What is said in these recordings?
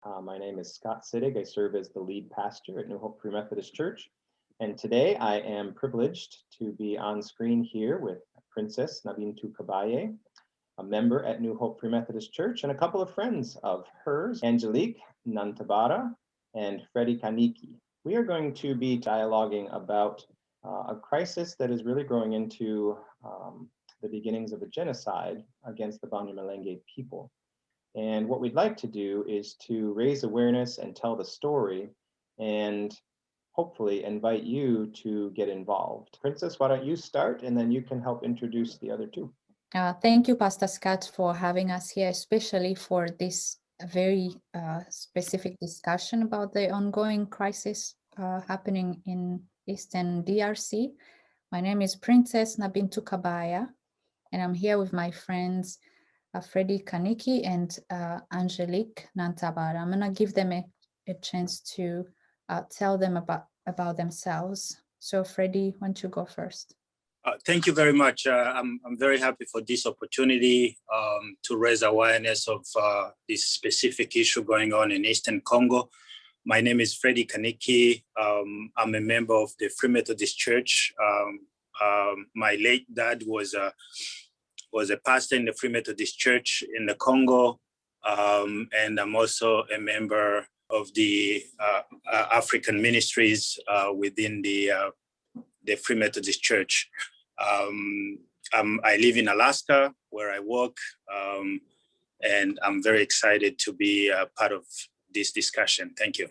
My name is Scott Sittig. I serve as the lead pastor at New Hope Free Methodist Church. And today I am privileged to be on screen here with Princesse Nabintu-Kabaya, a member at New Hope Free Methodist Church, and a couple of friends of hers, Angelique Tantabara and Freddy Taniki. We are going to be dialoguing about a crisis that is really growing into the beginnings of a genocide against the Banyamulenge people. And what we'd like to do is to raise awareness and tell the story and hopefully invite you to get involved. Princess, why don't you start and then you can help introduce the other two. Thank you, Pastor Scott, for having us here, especially for this very specific discussion about the ongoing crisis happening in Eastern DRC. My name is Princesse Nabintu-Kabaya, and I'm here with my friends Freddy Taniki and Angelique Tantabara. I'm going to give them a chance to tell them about themselves. So Freddy, why don't you go first? Thank you very much. I'm very happy for this opportunity to raise awareness of this specific issue going on in Eastern Congo. My name is Freddy Taniki. I'm a member of the Free Methodist Church. My late dad was a pastor in the Free Methodist Church in the Congo, and I'm also a member of the African ministries within the Free Methodist Church. I live in Alaska, where I work, and I'm very excited to be part of this discussion. Thank you.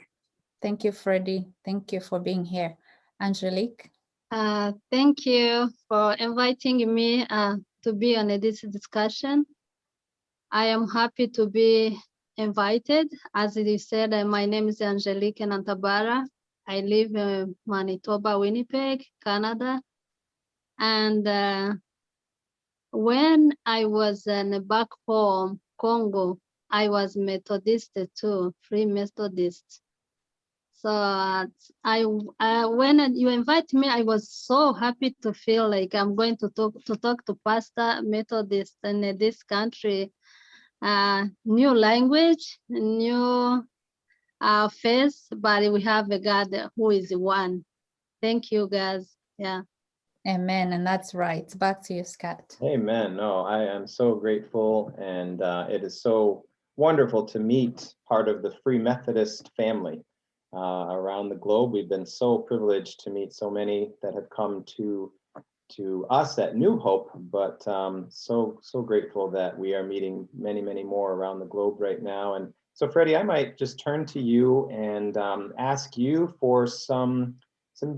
Thank you, Freddy. Thank you for being here. Angelique? Thank you for inviting me to be on this discussion. I am happy to be invited. As you said, my name is Angelique Tantabara. I live in Manitoba, Winnipeg, Canada. And when I was back home, Congo, I was Methodist too, Free Methodist. So when you invite me, I was so happy to feel like I'm going to talk to Pastor Methodist in this country. New language, new face, but we have a God who is one. Thank you, guys. Yeah. Amen. And that's right. Back to you, Scott. Amen. No, I am so grateful, and it is so wonderful to meet part of the Free Methodist family around the globe. We've been so privileged to meet so many that have come to us at New Hope, but so grateful that we are meeting many more around the globe right now. And so, Freddie, I might just turn to you and ask you for some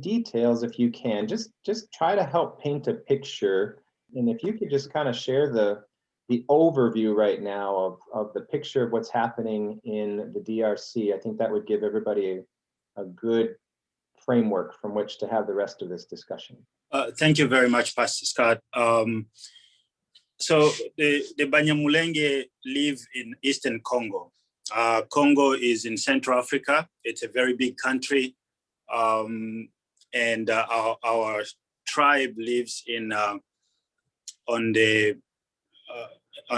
details, if you can. Just try to help paint a picture, and if you could just kind of share the overview right now of the picture of what's happening in the DRC. I think that would give everybody a good framework from which to have the rest of this discussion. Thank you very much, Pastor Scott. So the Banyamulenge live in Eastern Congo. Congo is in Central Africa. It's a very big country. And our tribe lives in on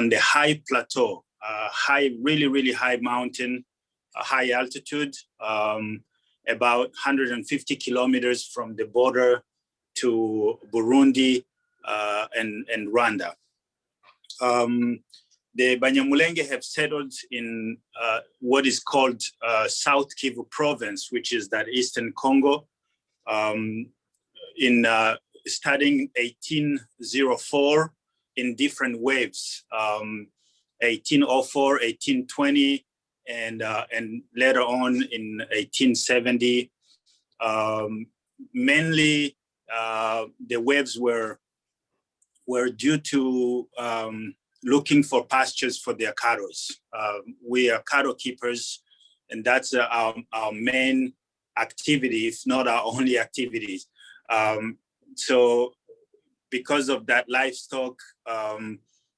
the high plateau, really high mountain, high altitude, about 150 kilometers from the border to Burundi and Rwanda. The Banyamulenge have settled in what is called South Kivu province, which is that Eastern Congo, in starting 1804 in different waves, 1804, 1820, and later on in 1870. Mainly, the waves were due to looking for pastures for their cattle. We are cattle keepers, and that's our main activity, if not our only activities. So because of that livestock,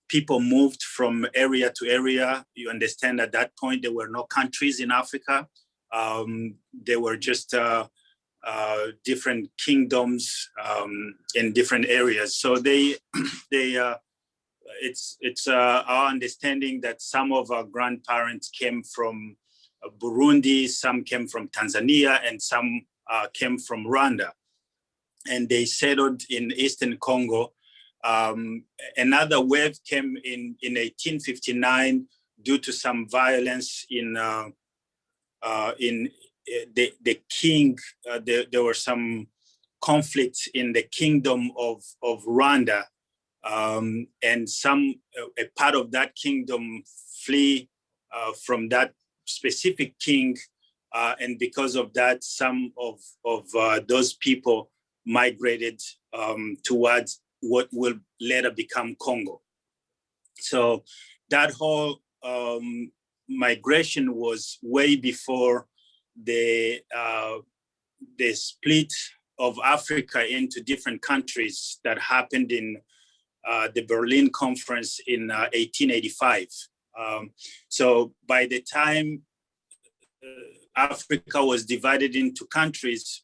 people moved from area to area. You understand at that point, there were no countries in Africa. There were just different kingdoms in different areas. So it's our understanding that some of our grandparents came from Burundi, some came from Tanzania, and some came from Rwanda. And they settled in Eastern Congo. Another wave came in 1859 due to some violence in the king. There were some conflicts in the kingdom of Rwanda, and a part of that kingdom flee from that specific king, and because of that, some of those people migrated towards what will later become Congo. So that whole migration was way before the split of Africa into different countries that happened in the Berlin Conference in 1885. So by the time Africa was divided into countries,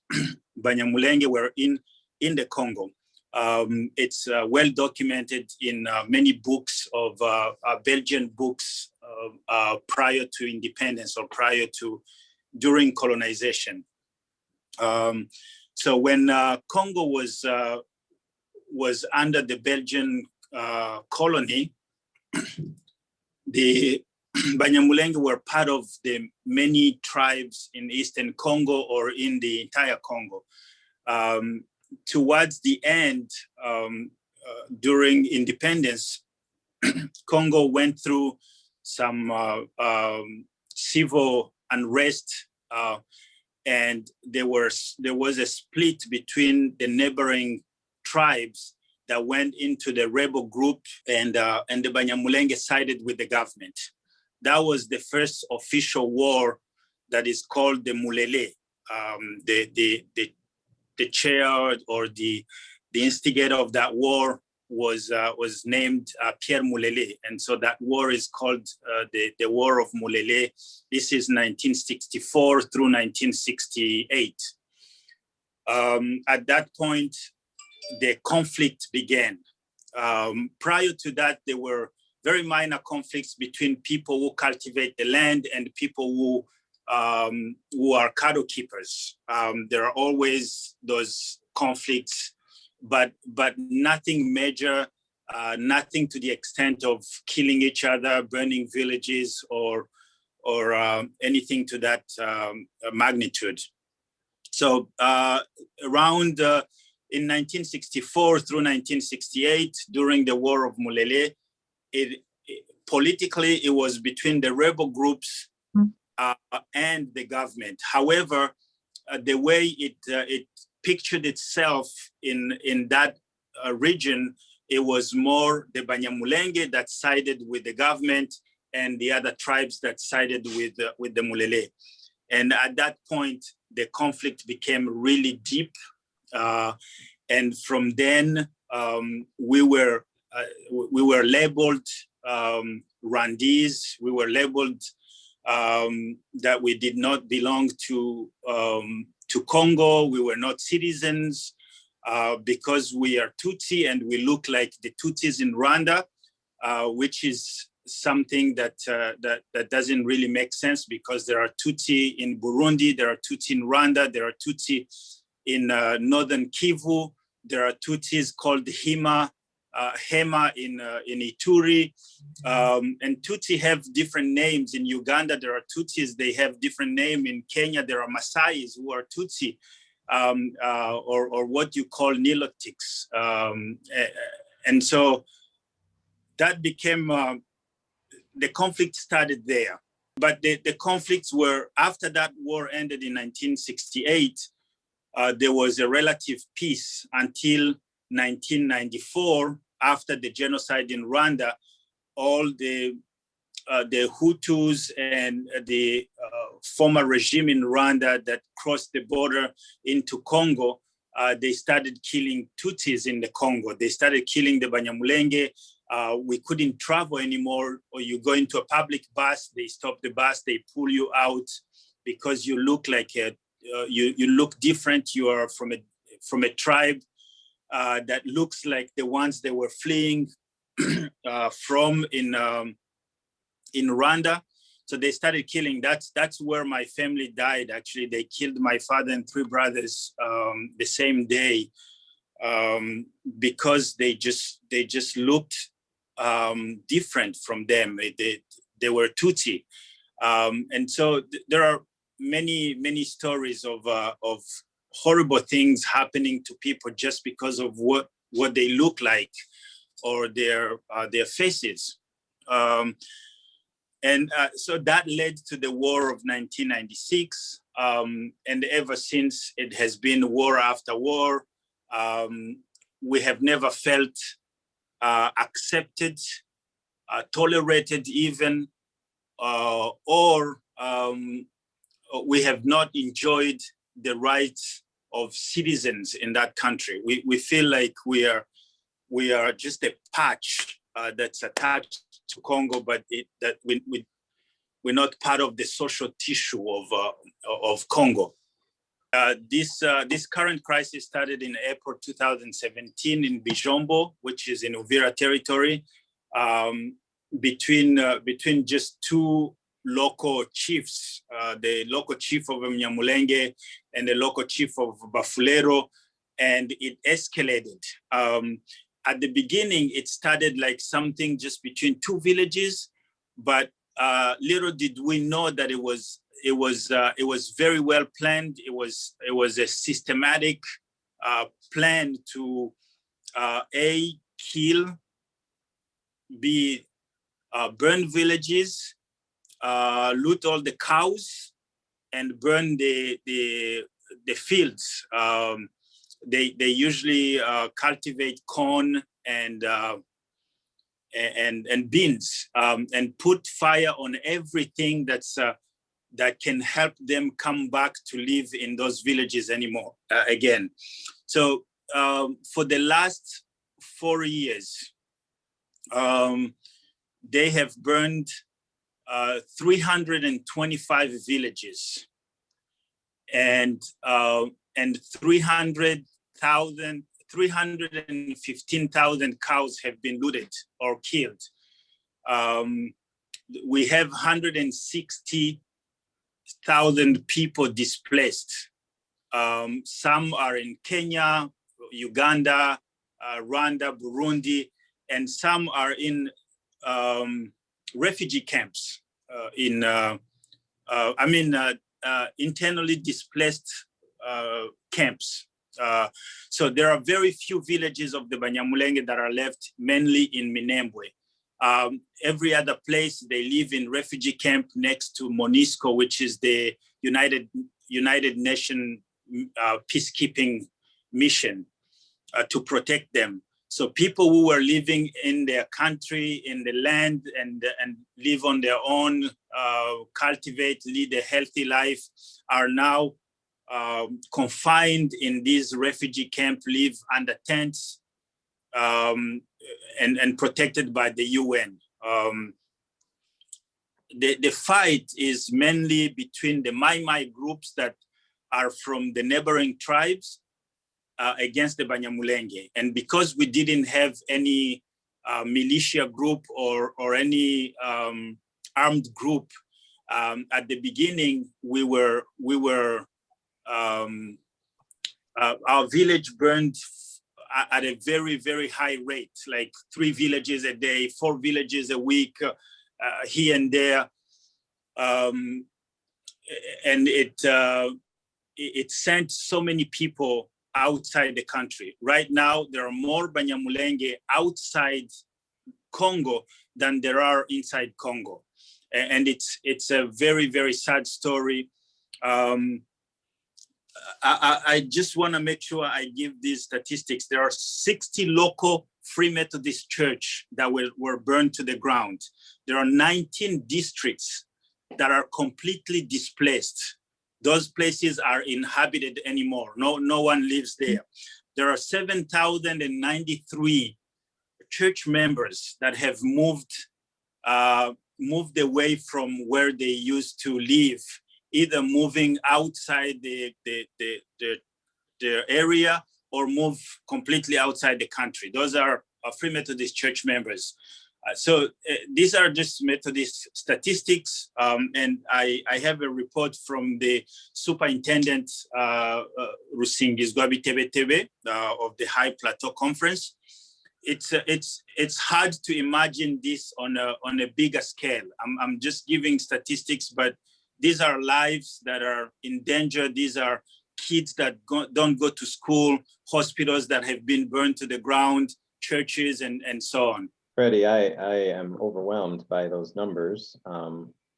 Banyamulenge were in the Congo. It's well documented in many books of Belgian books prior to independence or during colonization. So when Congo was under the Belgian colony, the Banyamulenge were part of the many tribes in Eastern Congo or in the entire Congo. Towards the end, during independence, Congo went through some civil unrest, and there was a split between the neighboring tribes that went into the rebel group, and the Banyamulenge sided with the government. That was the first official war that is called the Mulele. The chair or the instigator of that war was named Pierre Mulele, and so that war is called the War of Mulele. This is 1964 through 1968. At that point, the conflict began. Prior to that, there were very minor conflicts between people who cultivate the land and people who are cattle keepers. There are always those conflicts, but nothing major, nothing to the extent of killing each other, burning villages, or anything to that magnitude. So around in 1964 through 1968, during the War of Mulele, politically it was between the rebel groups and the government. However, the way it pictured itself in that region, it was more the Banyamulenge that sided with the government and the other tribes that sided with the Mulele. And at that point, the conflict became really deep. And from then, we were labeled Rwandese. We were labeled that we did not belong to Congo. We were not citizens because we are Tutsi and we look like the Tutsis in Rwanda, which is something that doesn't really make sense, because there are Tutsi in Burundi, there are Tutsi in Rwanda, there are Tutsi in northern Kivu, there are Tutsis called Hema in Ituri, and Tutsi have different names. In Uganda, there are Tutsis, they have different name. In Kenya, there are Maasais who are Tutsi, or what you call Nilotics. And so that became, the conflict started there. But the conflicts were, after that war ended in 1968, there was a relative peace until 1994, after the genocide in Rwanda. All the Hutus and the former regime in Rwanda that crossed the border into Congo, they started killing Tutsis in the Congo. They started killing the Banyamulenge. We couldn't travel anymore, or you go into a public bus, they stop the bus, they pull you out because you look like you look different. You are from a tribe that looks like the ones they were fleeing from in Rwanda. So they started killing. That's where my family died. Actually, they killed my father and 3 brothers the same day, because they just looked different from them. They were Tutsi, and so there are many stories of horrible things happening to people just because of what they look like or their faces. So that led to the war of 1996. And ever since, it has been war after war. We have never felt accepted, tolerated even, or we have not enjoyed the rights of citizens in that country. We feel like we are just a patch that's attached to Congo, but we're not part of the social tissue of Congo. This current crisis started in April 2017 in Bijombo, which is in Uvira territory, between just 2 local chiefs, the local chief of Banyamulenge and the local chief of Bafulero, and it escalated. At the beginning, it started like something just between 2 villages, but little did we know that it was very well planned. It was a systematic plan to A, kill, B, burn villages, loot all the cows, and burn the fields. They usually cultivate corn and beans, and put fire on everything that can help them come back to live in those villages anymore again. So for the last 4 years, they have burned 325 villages, and 315,000 cows have been looted or killed. We have 160,000 people displaced. Some are in Kenya, Uganda, Rwanda, Burundi, and some are in refugee camps, internally displaced camps. So there are very few villages of the Banyamulenge that are left, mainly in Minembwe. Every other place, they live in refugee camp next to MONUSCO, which is the United Nations peacekeeping mission to protect them. So people who were living in their country, in the land, and live on their own, cultivate, lead a healthy life, are now confined in these refugee camps, live under tents, and protected by the UN. The fight is mainly between the Mai groups that are from the neighboring tribes against the Banyamulenge. And because we didn't have any militia group or any armed group, at the beginning, our village burned at a very, very high rate, like 3 villages a day, 4 villages a week, here and there. And it sent so many people outside the country. Right now, there are more Banyamulenge outside Congo than there are inside Congo. And it's a very, very sad story. I just want to make sure I give these statistics. There are 60 local Free Methodist church that were burned to the ground. There are 19 districts that are completely displaced. Those places are inhabited anymore. No one lives there. There are 7,093 church members that have moved away from where they used to live, either moving outside the area or move completely outside the country. Those are Free Methodist church members. These are just Methodist statistics, and I have a report from the superintendent, Rusingis Gwabitebe of the High Plateau Conference. It's hard to imagine this on a bigger scale. I'm just giving statistics, but these are lives that are in danger. These are kids that don't go to school, hospitals that have been burned to the ground, churches, and so on. Freddy, I am overwhelmed by those numbers.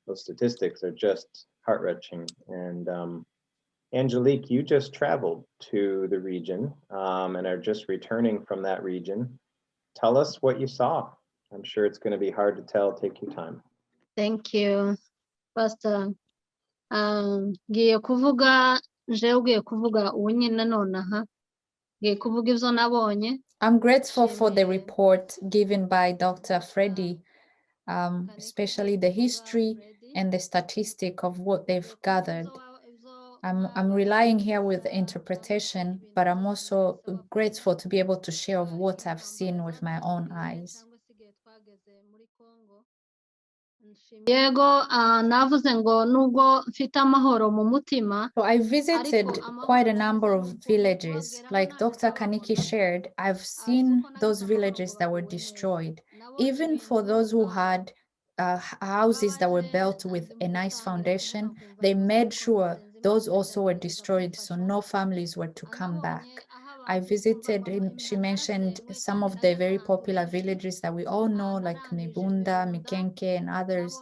Those statistics are just heart-wrenching. And Angelique, you just traveled to the region and are just returning from that region. Tell us what you saw. I'm sure it's going to be hard to tell. Take your time. Thank you, Pastor. Ngiye kuvuga jewe ugiye kuvuga ubu nyine nonaha ngiye kuvuga ivyo nabonye. I'm grateful for the report given by Dr. Freddy, especially the history and the statistic of what they've gathered. I'm relying here with interpretation, but I'm also grateful to be able to share of what I've seen with my own eyes. Yego, navuze ngo nubwo mfite amahoro mu mutima. So I visited quite a number of villages. Like Dr. Kaniki shared, I've seen those villages that were destroyed. Even for those who had houses that were built with a nice foundation, they made sure those also were destroyed, so no families were to come back. I visited, she mentioned some of the very popular villages that we all know, like Mibunda, Mikenke, and others.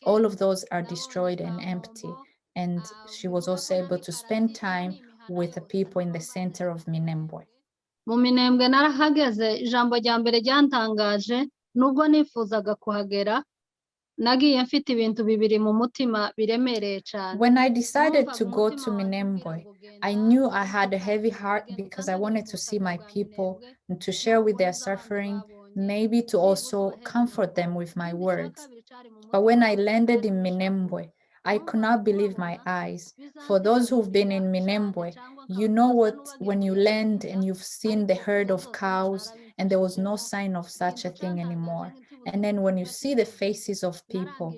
All of those are destroyed and empty. And she was also able to spend time with the people in the center of Minembwe. Mu Minembwe narahageze, ijambo rya mbere ryantangaje, nubwo nifuzaga kuhagera, nagiye mfite ibintu bibiri mu mutima biremereye cyane. When I decided to go to Minembwe, I knew I had a heavy heart because I wanted to see my people and to share with their suffering, maybe to also comfort them with my words. But when I landed in Minembwe, I could not believe my eyes. For those who've been in Minembwe, you know what, when you land and you've seen the herd of cows and there was no sign of such a thing anymore. And then when you see the faces of people,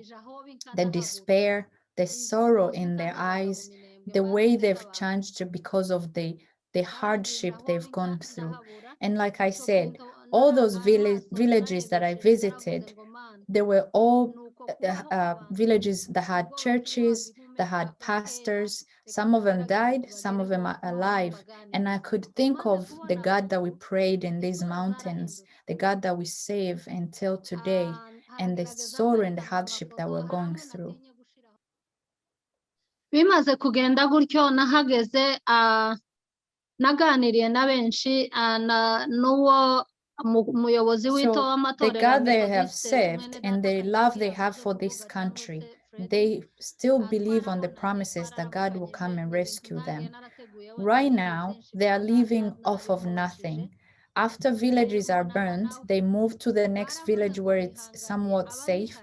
the despair, the sorrow in their eyes, the way they've changed because of the hardship they've gone through. And like I said, all those villages that I visited, they were all villages that had churches, that had pastors. Some of them died, some of them are alive. And I could think of the God that we prayed in these mountains, the God that we save until today, and the sorrow and the hardship that we're going through. Bimaze kugenda gutyo nahageze, naganiriye na benshi, n'uwo umuyobozi w'ito w'amatorero. The God they have saved and the love they have for this country, they still believe on the promises that God will come and rescue them. Right now, they are living off of nothing. After villages are burnt, they move to the next village where it's somewhat safe,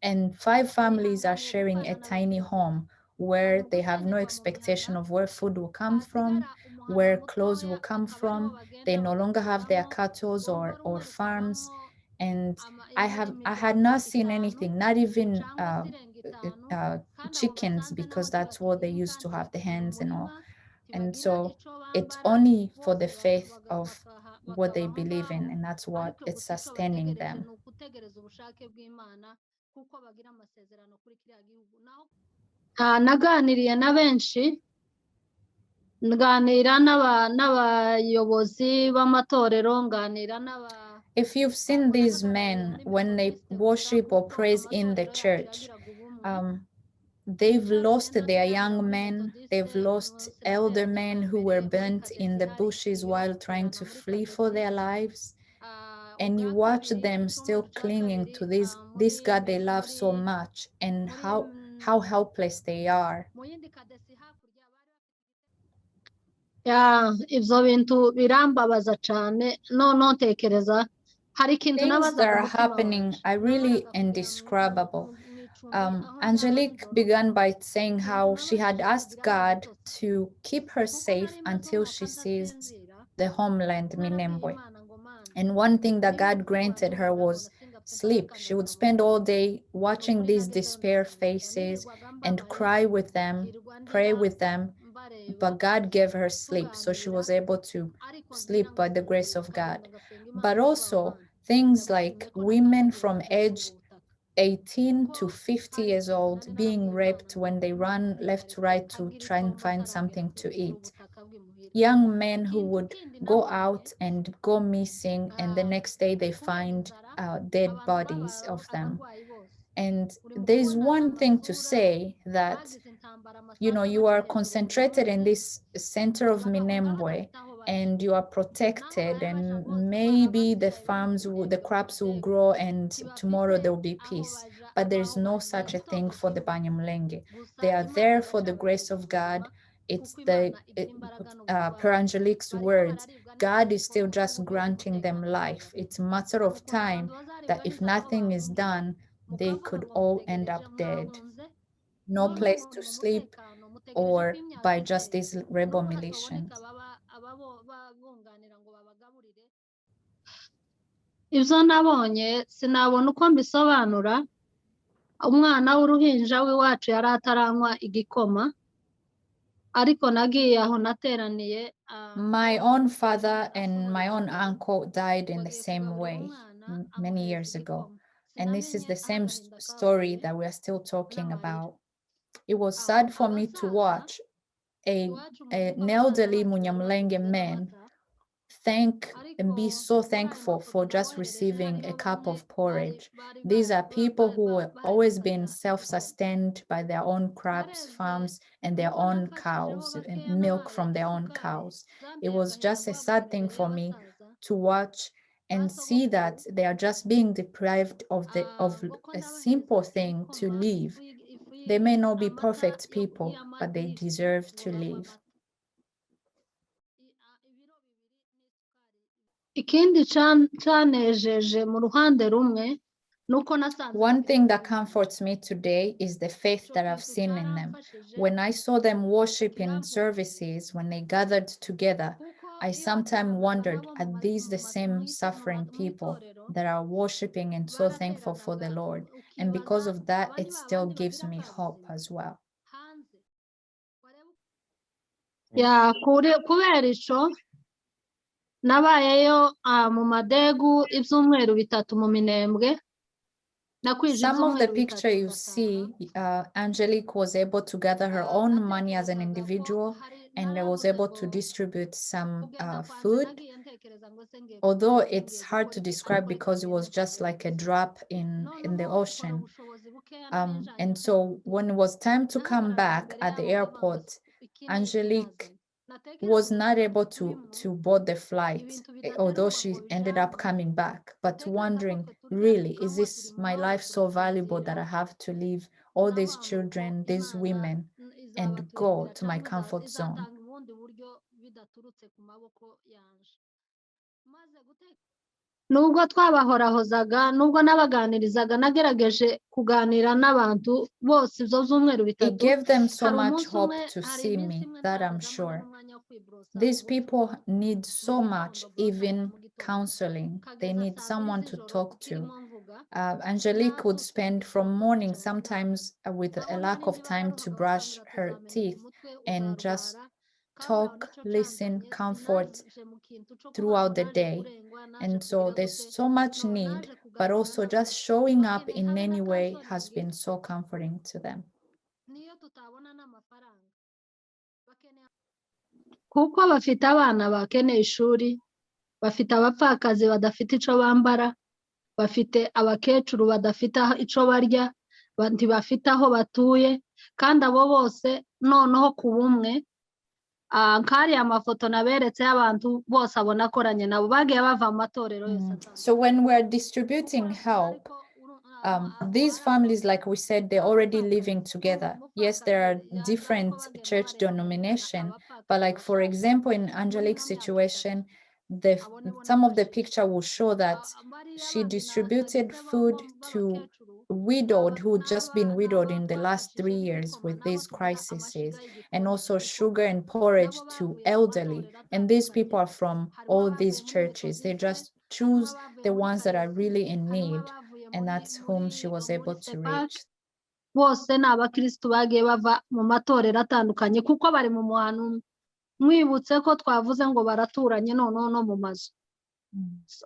and 5 families are sharing a tiny home where they have no expectation of where food will come from, where clothes will come from. They no longer have their cattle or farms. And I had not seen anything, not even chickens, because that's what they used to have, the hens and all. And so it's only for the faith of what they believe in, and that's what it's sustaining them. Naganiriye na benshi, nganira n'abayobozi b'amatorero, nganira n'aba. If you've seen these men when they worship or praise in the church, they've lost their young men, they've lost elder men who were burnt in the bushes while trying to flee for their lives. And you watch them still clinging to this God they love so much, and how helpless they are. Ivyo bintu birambabaza cane, no tekereza hari ikintu Things that are happening are really indescribable. Angelique began by saying how she had asked God to keep her safe until she sees the homeland Minembwe. And one thing that God granted her was sleep. She would spend all day watching these despair faces and cry with them, pray with them, but God gave her sleep, so she was able to sleep by the grace of God. But also things like women from age 18 to 50 years old being raped when they run left to right to try and find something to eat. Young men who would go out and go missing, and the next day they find dead bodies of them. And there's one thing to say that, you know, you are concentrated in this center of Minembwe and you are protected, and maybe the the crops will grow and tomorrow there will be peace. But there's no such a thing for the Banyamulenge. They are there for the grace of God. It's per Angelique's words, God is still just granting them life. It's a matter of time that if nothing is done, they could all end up dead. No place to sleep, or by just these rebel militias. Ibyo nabonye sinabona uko mbisobanura. Umwana w'uruhinja w'iwacu yari ataranywa igikoma, ariko nagiye aho nateraniye. My own father and my own uncle died in the same way many years ago. And this is the same story that we are still talking about. It was sad for me to watch an elderly Munyamulenge man thank and be so thankful for just receiving a cup of porridge. These are people who have always been self-sustained by their own crops, farms, and their own cows, and milk from their own cows. It was just a sad thing for me to watch and see that they are just being deprived of a simple thing to live. They may not be perfect people, but they deserve to live. Ikindi cyanejeje mu ruhande rumwe nuko nasanze. One thing that comforts me today is the faith that I've seen in them. When I saw them worship in services, when they gathered together, I sometimes wondered, are these the same suffering people that are worshiping and so thankful for the Lord? And because of that, it still gives me hope as well. Yeah, kubera ico nabayeyo mu madegu ibyumweru bitatu mu Minembwe. Some of the picture you see, Angelique was able to gather her own money as an individual and was able to distribute some food. Although it's hard to describe because it was just like a drop in the ocean. And so when it was time to come back at the airport, Angelique was not able to board the flight, although she ended up coming back, but wondering, really, is this my life so valuable that I have to leave all these children, these women, and go to my comfort zone? Nubwo twabahorahozaga, nubwo nabaganirizaga, nagerageje kuganira n'abantu bose ibyo byumweru bitatu. It gave them so much hope to see me, that I'm sure. These people need so much, even counseling. They need someone to talk to. Angelique would spend from morning, sometimes with a lack of time to brush her teeth, and just talk, listen, comfort throughout the day. And so there's so much need, but also just showing up in any way has been so comforting to them. Kuko bafite abana bakeneye ishuri, bafite abapfakazi badafite ico bambara, bafite abakecuru badafite ico barya, ntibafite aho batuye, kandi abo bose noneho ku bumwe. Nkariya amafoto naberetse y'abantu bose abona akoranye nabo bagiye bava mu matorero yose. So when we're distributing help, these families, like we said, they're already living together. Yes, there are different church denomination, but like, for example, in Angelique's situation, some of the picture will show that she distributed food to widowed who just been widowed in the last 3 years with these crises, and also sugar and porridge to elderly. And these people are from all these churches. They just choose the ones that are really in need. and that's whom she was able to reach. bose ni abakristu bagiye bava mu matorero atandukanye kuko bari mu muhano umwe. Mwibutse ko twavuze ngo baraturanye noneho no mu mazu.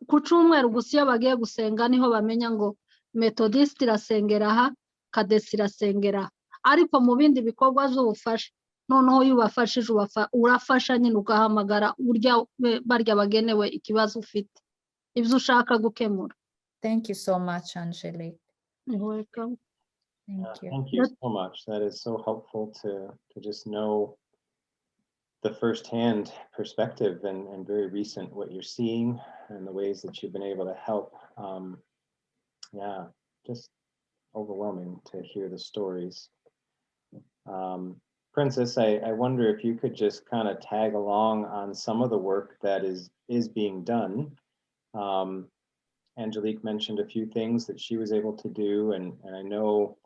Ku cyumweru gusa iyo bagiye gusenga niho bamenya ngo Methodist irasengera aha, Kadesi irasengera aha. Ariko mu bindi bikorwa z'ubufasha noneho iyo ubafashije urafasha nyine ugahamagara urya barya bagenewe ikibazo ufite ibyo ushaka gukemura. Thank you so much, Angelique. You're welcome. Thank you. Thank you so much. That is so helpful to just know the firsthand perspective and very recent what you're seeing and the ways that you've been able to help. Yeah, just overwhelming to hear the stories. Princess, I wonder if you could just kind of tag along on some of the work that is being done. Angelique mentioned a few things that she was able to do, and I know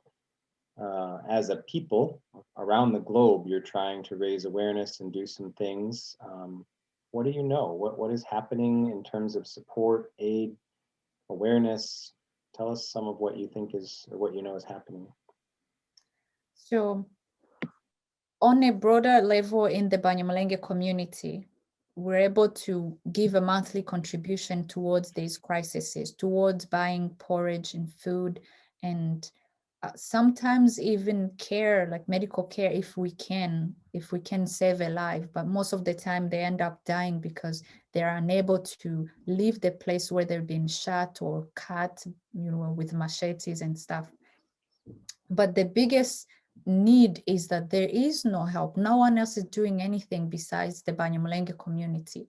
as a people around the globe, you're trying to raise awareness and do some things. What do you know? What is happening in terms of support, aid, awareness? Tell us some of what you think is, or what you know is happening. So, on a broader level in the Banyamulenge community, we're able to give a monthly contribution towards these crises, towards buying porridge and food, and sometimes even care, like medical care, if we can save a life. But most of the time they end up dying because they are unable to leave the place where they've been shot or cut, with machetes and stuff. But the biggest need is that there is no help. No one else is doing anything besides the Banyamulenge community.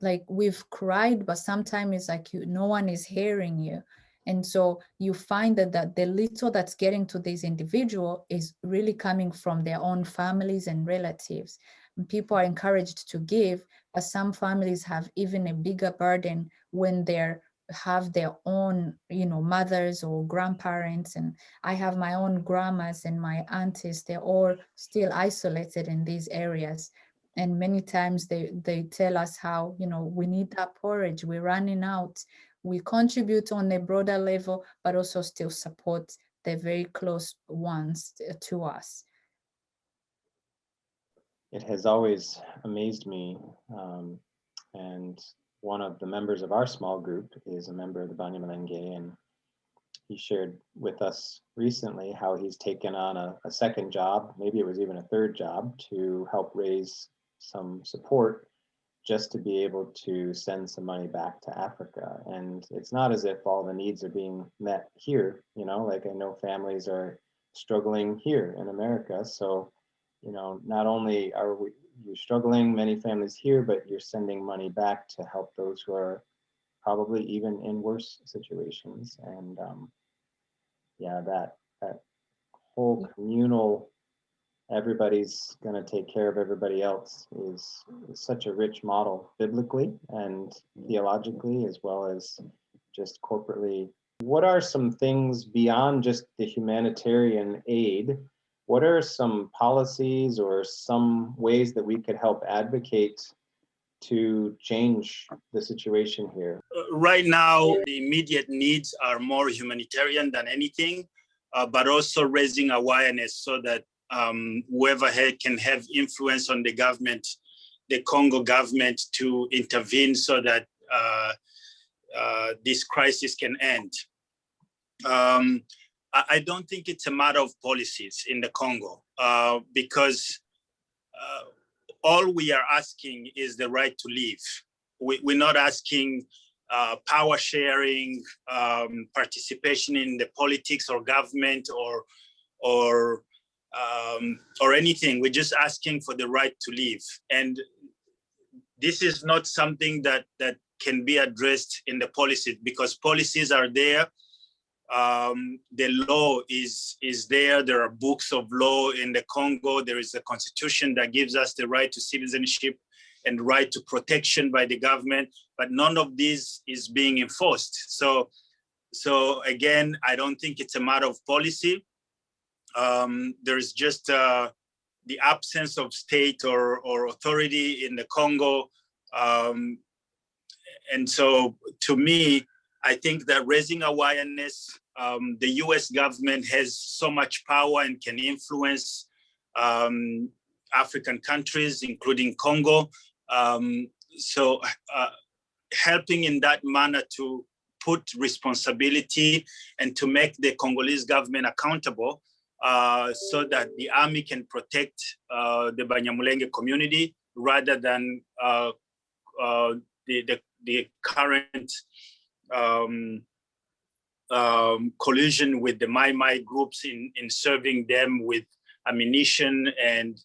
Like, we've cried, but sometimes it's like no one is hearing you. And so you find that the little that's getting to this individual is really coming from their own families and relatives. And people are encouraged to give, but some families have even a bigger burden when they're have their own, mothers or grandparents. And I have my own grandmas and my aunties. They're all still isolated in these areas. And many times they tell us how, we need that porridge, we're running out. We contribute on a broader level, but also still support the very close ones to us. It has always amazed me, and one of the members of our small group is a member of the Banyamulenge, and he shared with us recently how he's taken on a second job, maybe it was even a third job, to help raise some support just to be able to send some money back to Africa. And it's not as if all the needs are being met here, like I know families are struggling here in America. So, not only are you're struggling, many families here, but you're sending money back to help those who are probably even in worse situations. And yeah, that whole communal, everybody's going to take care of everybody else is such a rich model biblically and theologically, as well as just corporately. What are some things beyond just the humanitarian aid? What are some policies or some ways that we could help advocate to change the situation here? Right now, the immediate needs are more humanitarian than anything, but also raising awareness so that whoever can have influence on the government, the Congo government, to intervene so that this crisis can end. I don't think it's a matter of policies in the Congo, because all we are asking is the right to live. We're not asking power sharing, participation in the politics or government or anything. We're just asking for the right to live. And this is not something that can be addressed in the policies, because policies are there. The law is there. There are books of law in the Congo. There is a constitution that gives us the right to citizenship and right to protection by the government, but none of this is being enforced. So again, I don't think it's a matter of policy. There's just the absence of state or authority in the Congo. And so to me, I think that raising awareness, the US government has so much power and can influence African countries, including Congo. So helping in that manner to put responsibility and to make the Congolese government accountable so that the army can protect the Banyamulenge community rather than the current collusion with the Mai groups in serving them with ammunition and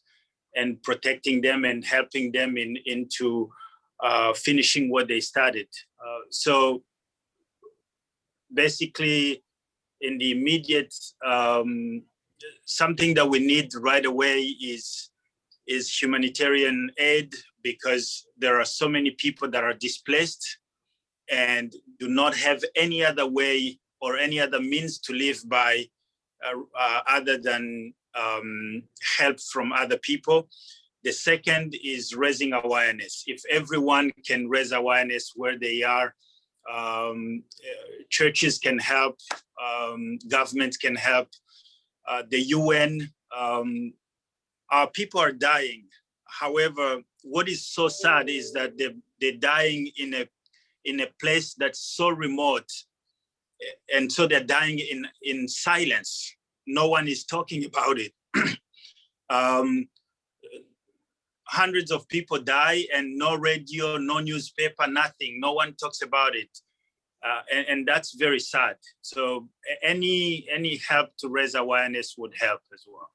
protecting them and helping them into finishing what they started. So basically, in the immediate, something that we need right away is humanitarian aid, because there are so many people that are displaced and do not have any other way or any other means to live by other than help from other people. The second is raising awareness. If everyone can raise awareness where they are, churches can help, governments can help, the UN, our people are dying. However, what is so sad is that they're dying in a place that's so remote, and so they're dying in silence. No one is talking about it. Hundreds of people die and no radio, no newspaper, nothing. No one talks about it. And that's very sad. So any help to raise awareness would help as well.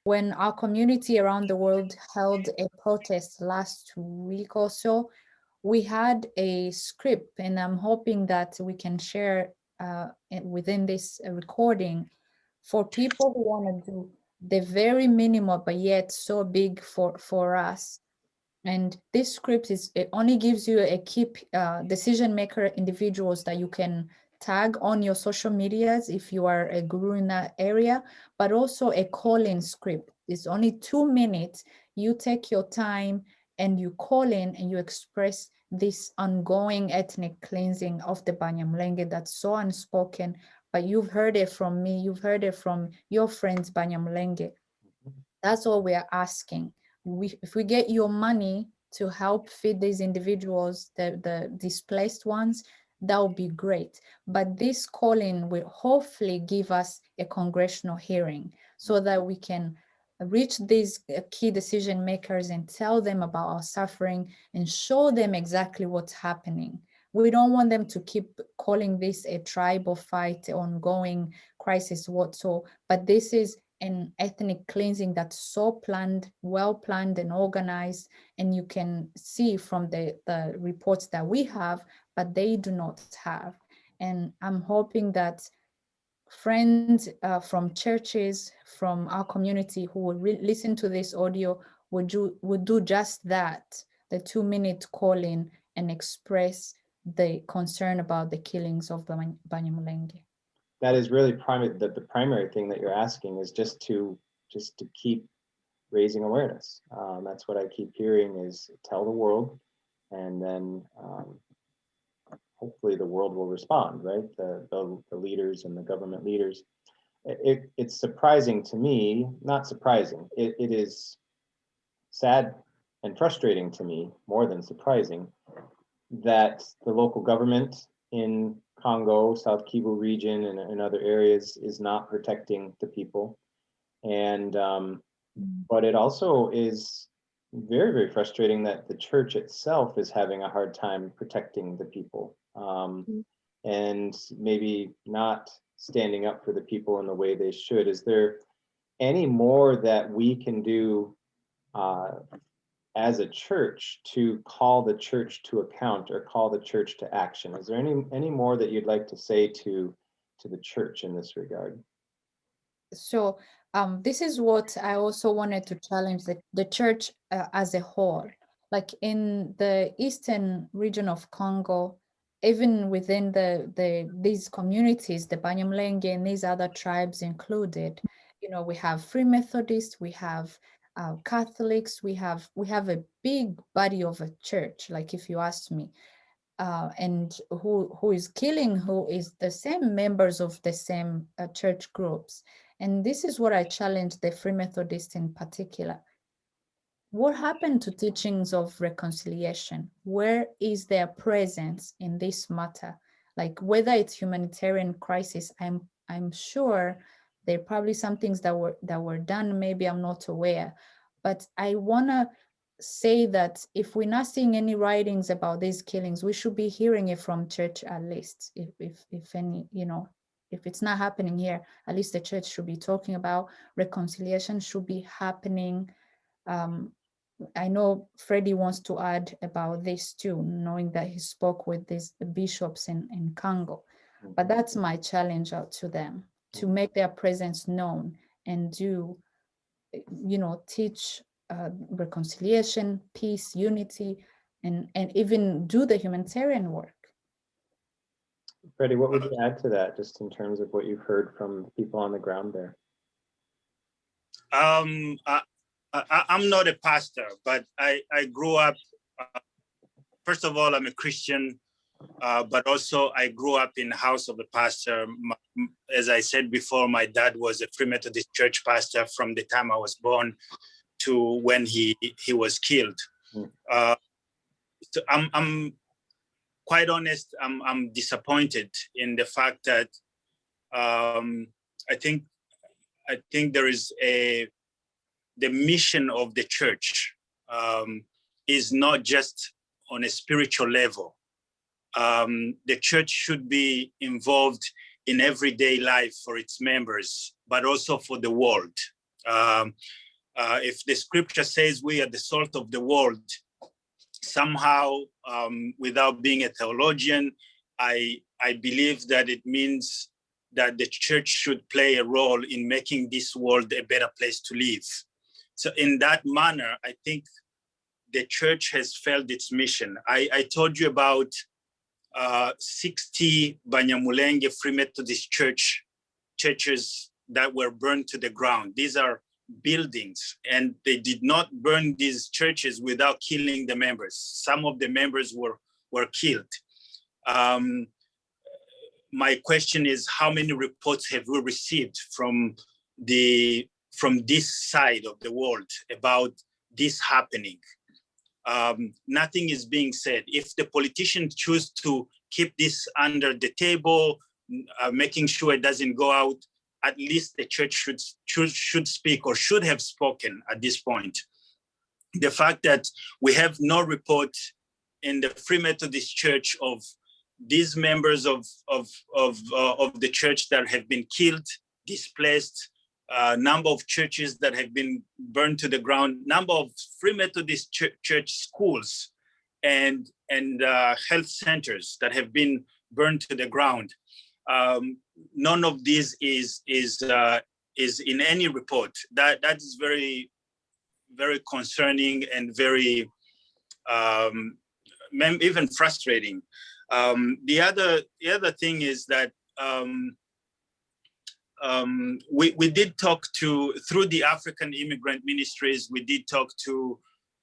When our community around the world held a protest last week or so, we had a script, and I'm hoping that we can share within this recording for people who want to do the very minimal, but yet so big for us. And this script it only gives you a key decision maker individuals that you can tag on your social medias if you are a guru in that area, but also a call-in script. It's only 2 minutes. You take your time and you call in and you express this ongoing ethnic cleansing of the Banyamulenge that's so unspoken, but you've heard it from me, you've heard it from your friends Banyamulenge. That's all we are asking. If we get your money to help feed these individuals, the displaced ones, that would be great. But this calling will hopefully give us a congressional hearing so that we can reach these key decision makers and tell them about our suffering and show them exactly what's happening. We don't want them to keep calling this a tribal fight, ongoing crisis, but this is an ethnic cleansing that's so planned, well planned and organized, and you can see from the reports that we have, but they do not have. And I'm hoping that friends from churches, from our community who will listen to this audio would do just that, the 2-minute call-in, and express the concern about the killings of the Banyamulenge. That is really the primary thing that you're asking is just to keep raising awareness. That's what I keep hearing is tell the world, and then hopefully the world will respond, right? The leaders and the government leaders. It's surprising to me, not surprising. It is sad and frustrating to me, more than surprising, that the local government in Congo, South Kivu region, and other areas is not protecting the people. And but it also is very, very frustrating that the church itself is having a hard time protecting the people, and maybe not standing up for the people in the way they should. Is there any more that we can do as a church to call the church to account or call the church to action? Is there any more that you'd like to say to the church in this regard? So this is what I also wanted to challenge the church as a whole. Like in the eastern region of Congo, even within these communities, the Banyamulenge and these other tribes included, we have Free Methodists, we have Catholics, we have a big body of a church, like if you ask me. and who is killing, who is the same members of the same church groups. And this is what I challenge the Free Methodists in particular. What happened to teachings of reconciliation? Where is their presence in this matter? Like, whether it's humanitarian crisis, I'm sure there are probably some things that were done, maybe I'm not aware. But I wanna say that if we're not seeing any writings about these killings, we should be hearing it from church at least. If any, you know, if it's not happening here, at least the church should be talking about reconciliation, should be happening. I know Freddy wants to add about this too, knowing that he spoke with these bishops in Congo. But that's my challenge out to them, to make their presence known and do, you know, teach reconciliation, peace, unity, and even do the humanitarian work. Freddy, what would you add to that, just in terms of what you've heard from people on the ground there? I'm not a pastor, but I grew up, first of all, I'm a Christian, but also I grew up in the house of a pastor. As I said before, my dad was a Free Methodist church pastor from the time I was born to when he was killed. So I'm quite honest, I'm disappointed in the fact that I think there is the mission of the church is not just on a spiritual level. The church should be involved in everyday life for its members, but also for the world. If the scripture says we are the salt of the world, somehow, without being a theologian, I believe that it means that the church should play a role in making this world a better place to live. So in that manner, I think the church has failed its mission. I told you about 60 Banyamulenge Free Methodist churches that were burned to the ground. These are buildings, and they did not burn these churches without killing the members. Some of the members were killed. My question is, how many reports have we received from this side of the world about this happening? Nothing is being said. If the politicians choose to keep this under the table, making sure it doesn't go out, at least the church should speak, or should have spoken at this point. The fact that we have no report in the Free Methodist Church of these members of the church that have been killed, displaced, number of churches that have been burned to the ground, number of Free Methodist church schools and health centers that have been burned to the ground. None of this is in any report. That is very, very concerning and very even frustrating. The other thing is that we did talk through the African Immigrant Ministries, we did talk to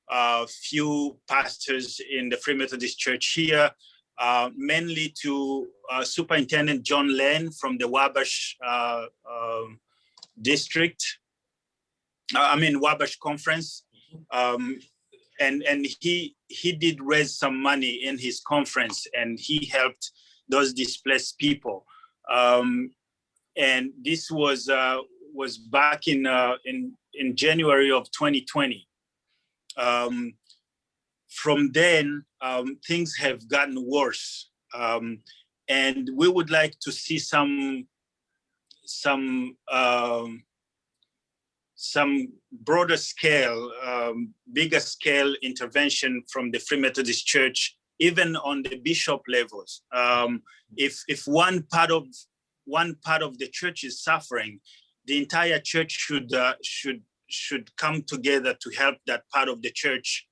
a few pastors in the Free Methodist Church here, mainly to Superintendent John Lane from the Wabash district, Wabash conference. And he did raise some money in his conference, and he helped those displaced people. And this was back in January of 2020. From then, things have gotten worse, and we would like to see some broader scale, bigger scale intervention from the Free Methodist Church, even on the bishop levels. If one part of the church is suffering, the entire church should come together to help that part of the church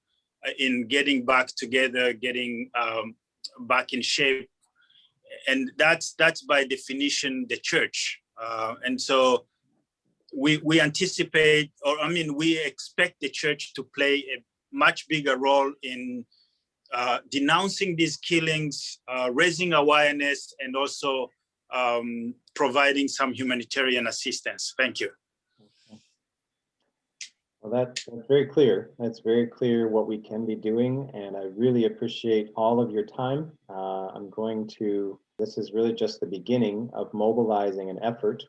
in getting back together, getting back in shape, and that's by definition the church. And so we anticipate, we expect the church to play a much bigger role in denouncing these killings, raising awareness, and also providing some humanitarian assistance. Thank you. Well, that's very clear. That's very clear what we can be doing, and I really appreciate all of your time. This is really just the beginning of mobilizing an effort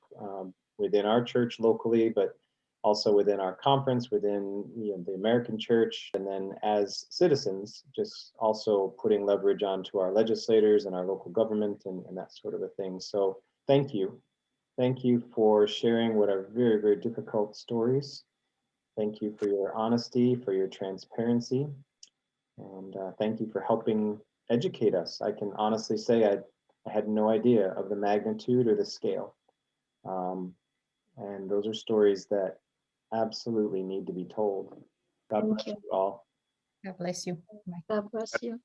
within our church locally, but also within our conference, within the American church, and then as citizens, just also putting leverage onto our legislators and our local government and that sort of a thing. So thank you. Thank you for sharing what are very, very difficult stories. Thank you for your honesty, for your transparency, and thank you for helping educate us. I can honestly say I had no idea of the magnitude or the scale. And those are stories that absolutely need to be told. God bless you all. God bless you. Bye. God bless you.